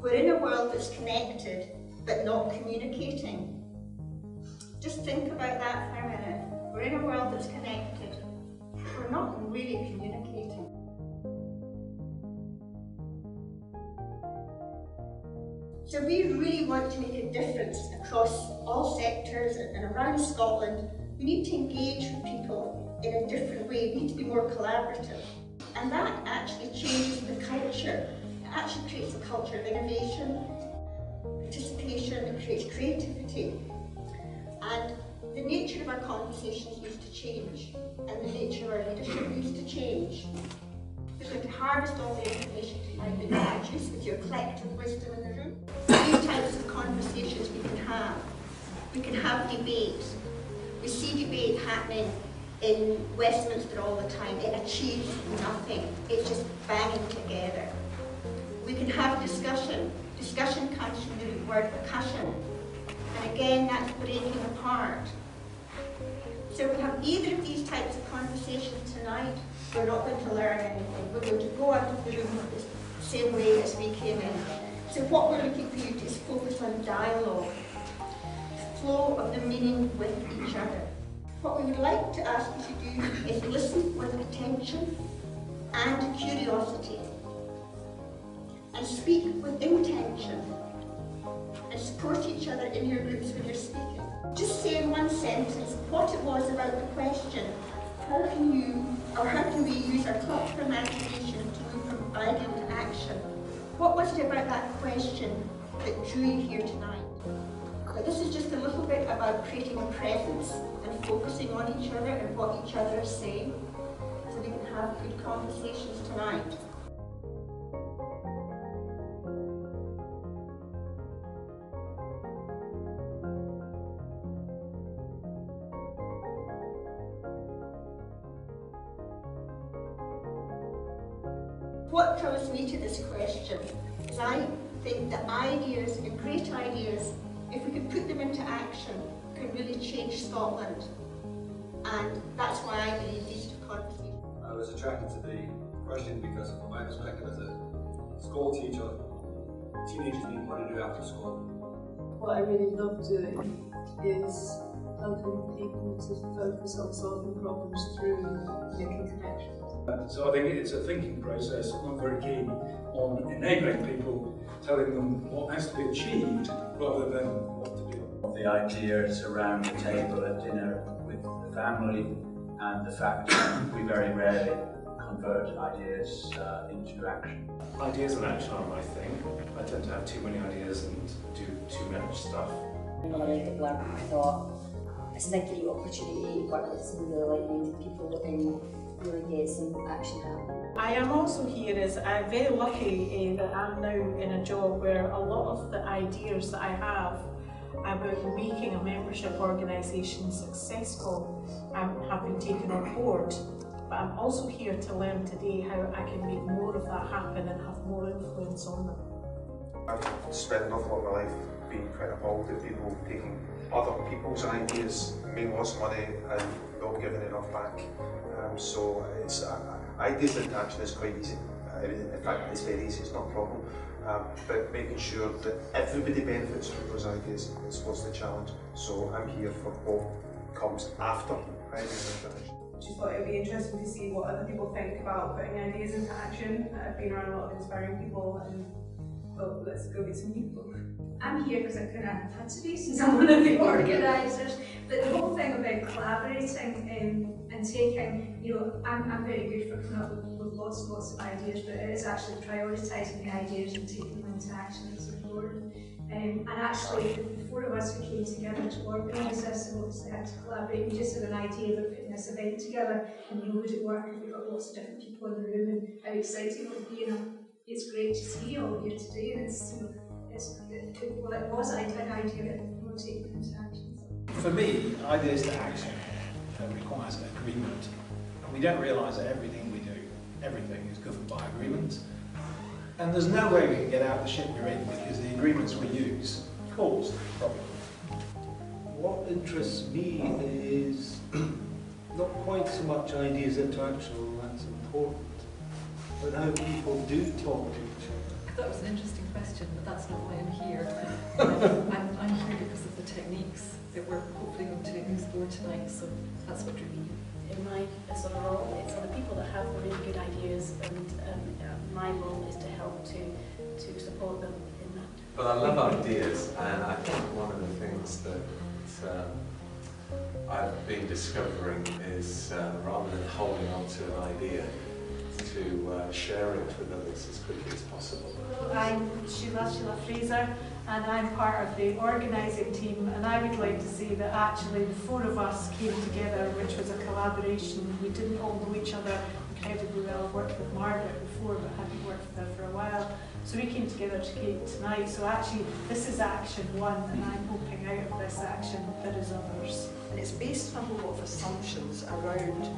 We're in a world that's connected but not communicating. Just think about that for a minute. We're in a world that's connected, but we're not really communicating. So we really want to make a difference across all sectors and around Scotland. We need to engage with people in a different way. We need to be more collaborative. And that actually changes the culture. It actually creates a culture of innovation, participation, it creates creativity. And the nature of our conversations needs to change, and the nature of our leadership needs to change. We're going to harvest all the information tonight that you produce with your collective wisdom in the room. Three types of conversations we can have. We can have debate. We see debate happening in Westminster all the time. It achieves nothing. It's just banging together. We can have discussion. Discussion comes from the word percussion. And again, that's breaking apart. So if we have either of these types of conversations tonight, we're not going to learn anything. We're going to go out of the room the same way as we came in. So what we're looking for you to is focus on dialogue, flow of the meaning with each other. What we would like to ask you to do is listen with attention and curiosity, and speak with intention, and support each other in your groups when you're speaking. Just say in one sentence what it was about the question. How can we use our cultural imagination to move from idea to action? What was it about that question that drew you here tonight? But this is just a little bit about creating a presence and focusing on each other and what each other is saying, so we can have good conversations tonight. What draws me to this question is I think that ideas, and great ideas, if we can put them into action, can really change Scotland. And that's why I believe these two conversations. I was attracted to the question because from my perspective as a school teacher, teenagers need what to do after school. What I really love doing is helping people to focus on solving problems through making connections. So I think it's a thinking process. I'm very keen on enabling people, telling them what has to be achieved rather than what to do. The ideas around the table at dinner with the family, and the fact that we very rarely convert ideas into action. Ideas and action are my thing. I tend to have too many ideas and do too much stuff. When I read the blurb, I thought it's a great opportunity to work with some really like-minded people and really get some action happening. I am also here as I'm very lucky that I'm now in a job where a lot of the ideas that I have about making a membership organisation successful have been taken on board. But I'm also here to learn today how I can make more of that happen and have more influence on them. I've spent an awful lot of my life being quite appalled at people taking other people's ideas, making lots of money and not giving enough back. So it's ideas into action is quite easy. In fact, it's very easy, it's not a problem. But making sure that everybody benefits from those ideas is what's the challenge. So I'm here for what comes after ideas into action. Just thought it would be interesting to see what other people think about putting ideas into action. I've been around a lot of inspiring people and thought, let's go get some people. I'm here because I kind of had to be since I'm one of the organisers. But the whole thing about collaborating and taking, I'm very good for coming up with lots and lots of ideas, but it is actually prioritising the ideas and taking them into action that's important. And actually, the four of us who came together to organise this and obviously had to collaborate, we just had an idea about putting this event together and would it work if we got lots of different people in the room and how exciting it would be. And it's great to see you all here today, and it was an idea that we'll take into action. For me, ideas to action requires agreement. We don't realise that everything we do, everything is governed by agreement. And there's no way we can get out the ship we're in because the agreements we use cause problems. What interests me is not quite so much ideas into action, that's important, but how people do talk to each other. That was an interesting question, but that's not why I'm here. I'm here because of the techniques that we're hopefully going to explore tonight, so that's what drew me. In my sort of role, it's other people that have really good ideas, and my role is to help to support them in that. But I love ideas, and I think one of the things that I've been discovering is rather than holding on to an idea, to share it with others as quickly as possible. I'm Sheila Fraser, and I'm part of the organising team, and I would like to say that actually the four of us came together, which was a collaboration. We didn't all know each other incredibly well. I've worked with Margaret before, but hadn't worked with her for a while. So we came together to create tonight. So actually this is action one, and I'm hoping out of this action there is others. And it's based on a lot of assumptions around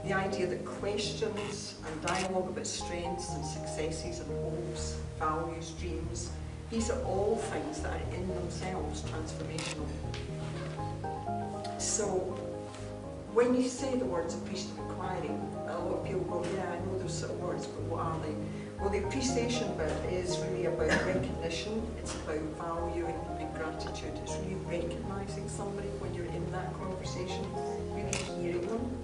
the idea that questions and dialogue about strengths and successes and hopes, values, dreams, these are all things that are in themselves transformational. So when you say the words appreciative inquiry, a lot of people go, yeah, I know those sort of words, but what are they? Well, the appreciation bit is really about recognition, it's about valuing and gratitude, it's really recognising somebody when you're in that conversation, really hearing them.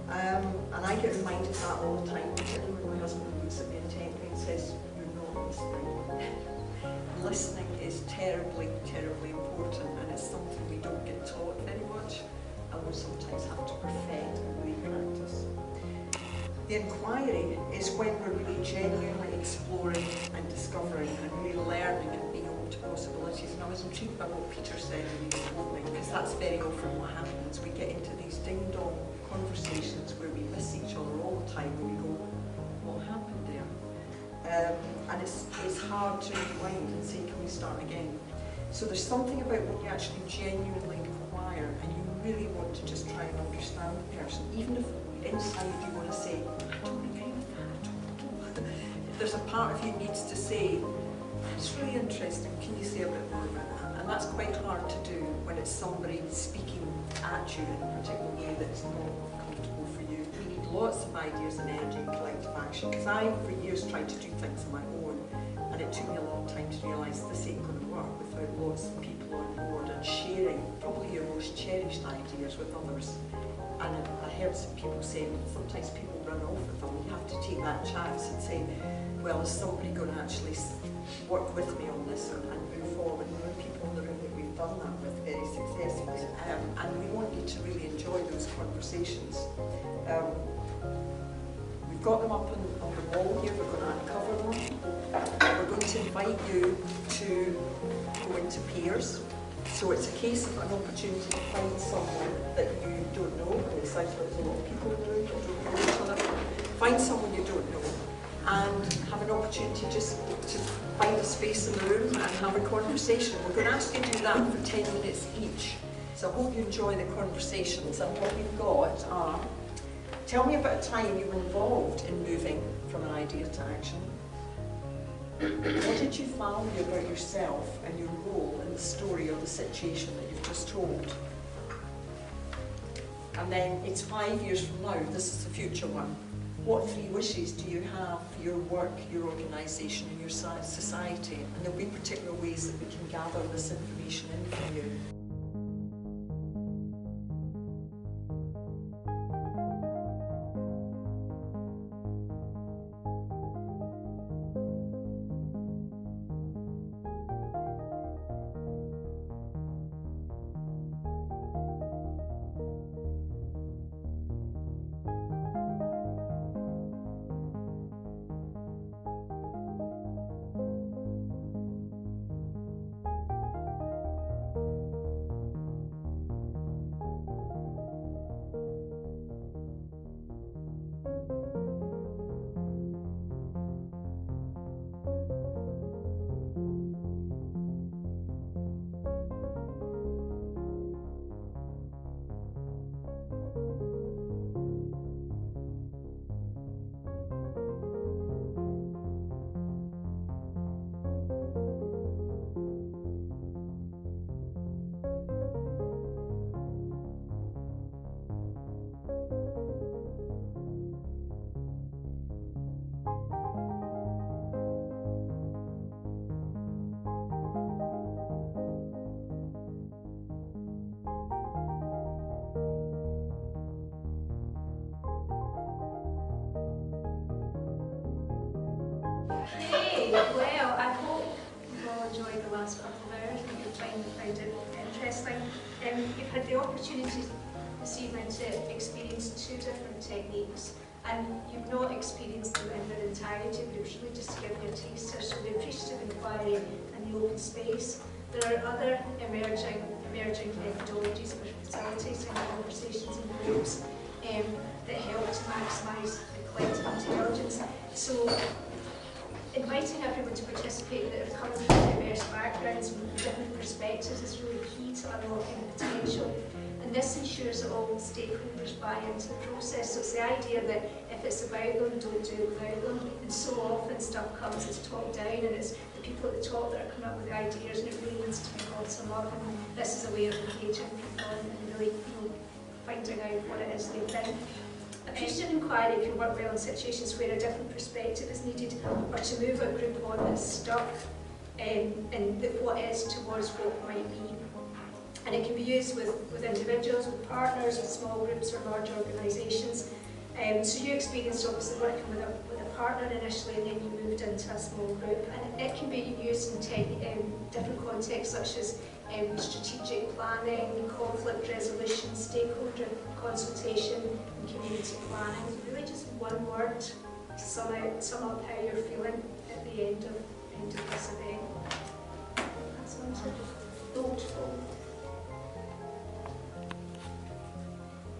And I get reminded of that all the time, particularly when my husband looks at me intently and says, you're not listening. Listening is terribly, terribly important, and it's something we don't get taught very much, and we sometimes have to perfect and really practice. The inquiry is when we're really genuinely exploring and discovering and really learning and being open to possibilities. And I was intrigued by what Peter said in his opening, because that's very often what happens. We get into these ding-dong conversations where we miss each other all the time and we go, what happened there? And it's hard to rewind and say, can we start again? So there's something about when you actually genuinely inquire and you really want to just try and understand the person, even if inside you want to say, I don't agree with that at all. There's a part of you needs to say, it's really interesting, can you say a bit more about that? And that's quite hard to do when it's somebody speaking at you in a particular way that's not comfortable for you. We need lots of ideas and energy and collective action, because I, for years, tried to do things on my own, and it took me a long time to realise this ain't going to work without lots of people on board and sharing probably your most cherished ideas with others. And I heard some people say, sometimes people run off with them. You have to take that chance and say, well, is somebody going to actually work with me on this and move forward? And there are people in the room that we've done that with very successfully. And we want you to really enjoy those conversations. We've got them up on the wall here. We're going to uncover them. We're going to invite you to go into pairs. So it's a case of an opportunity to find someone that you don't know, and it sounds like there's a lot of people in the room that don't know each other. Find someone you don't know and have an opportunity just to find a space in the room and have a conversation. We're going to ask you to do that for 10 minutes each. So I hope you enjoy the conversations, and what we've got are, tell me about a time you were involved in moving from an idea to action. What did you value about yourself and your role in the story or the situation that you've just told? And then it's 5 years from now, this is the future one. What 3 wishes do you have for your work, your organisation and your society? And there'll be particular ways that we can gather this information in from you. Well, I hope you've all enjoyed the last couple of hours and you'll find it interesting. You've had the opportunity this evening to experience two different techniques, and you've not experienced them in their entirety, but it was really just to give you a taster. So the appreciative inquiry and the open space. There are other emerging methodologies for facilitating conversations in groups that help to maximise the collective intelligence. So inviting everyone to participate that are coming from diverse backgrounds and different perspectives is really key to unlocking the potential. And this ensures that all stakeholders buy into the process. So it's the idea that if it's about them, don't do it without them. And so often stuff comes as top down, and it's the people at the top that are coming up with the ideas, and it really needs to be bottom up. And this is a way of engaging people and really, finding out what it is they think. Appreciative inquiry can work well in situations where a different perspective is needed, or to move a group on that's stuck in what is towards what might be. And it can be used with individuals, with partners, with small groups or large organisations. So you experienced obviously working with a partner initially, and then you moved into a small group. And it can be used in different contexts such as strategic planning, conflict resolution, stakeholder consultation, and community planning. Really just one word to sum up how you're feeling at the end of this event. That's on to thoughtful.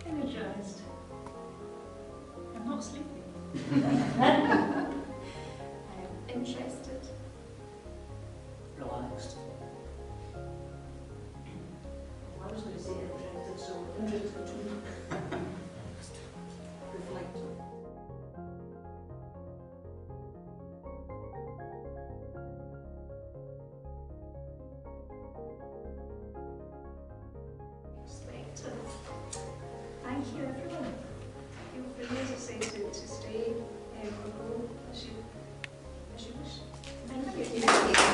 Energized. I'm not sleepy. Interested. Relaxed. I was going to say interested, so interested too. Reflective. Thank you, everyone. Feel free, as I say, to stay or go as you wish. Thank you.